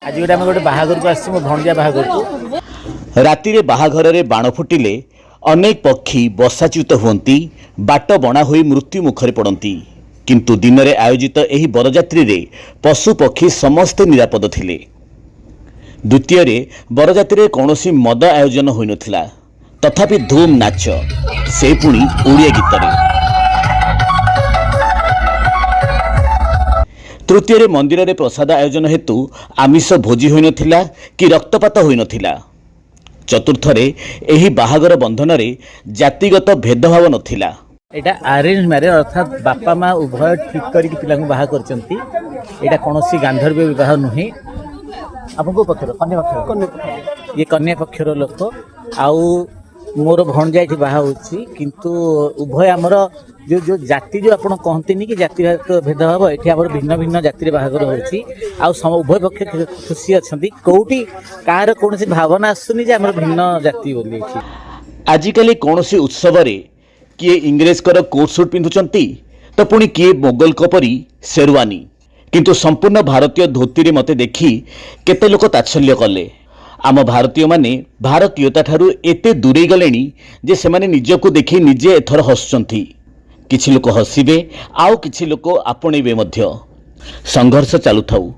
आज गोटे आम गोटे बाहागर को आस भणजा बाहागर को रातिरे बाहाघर बाण फुटिले अनेक पक्षी बसाच्युत हुअन्ति बाट बणा होई मृत्यु मुखरे पड़ती किंतु दिन में आयोजित एही बरजात्री रे पशु पक्षी समस्ते निरापद थिले। द्वितीय रे बरजात्री रे कौनसी मद आयोजन होई नथिला तथापि धूम नाच से पुणी ओडिया गीत रे। तृतीय रे मंदिर रे प्रसाद आयोजन हेतु आमिष भोजी होई नथिला कि रक्तपात होई नथिला। चतुर्थ रे एही बाहागर बंधन रे जातिगत भेदभाव नथिला। एटा अरेंज मैरेज अर्थात बापा माँ उभय ठीक करके पिला बाहा करचंती। एटा कौनसी गांधर्व विवाह नुहे। आपको पक्षर कन्या पक्षर ये कन्या पक्षर लोक आउ मोर भणजा ये बाहा होची किंतु उभय आमर जो जो जाति जो आपण कहते कि जाति भेदभाव ये आम भिन्न भिन्न जाति बाहागर होची उभय पक्ष खुशी अच्छा कौटी कार कौन भावना आसुनी आम भिन्न जाति बोली। आजिकाली कौनसी उत्सव रे किए इंग्रेज कर कोट सूट पिंधुचंती तो पुणी किए मोगल परी शेरवानी किंतु संपूर्ण भारतीय धोती रे मते देखी केते लोक तात्सल्य कले। आम भारतीय माने भारतीयता ठारू एते दूरे गलेनी जे सेमाने निजको देखि निजे एथर हसुचंती। किछि लोक हसिबे आउ किछि लोक आपणेबे मध्य। संघर्ष चालू थाउ।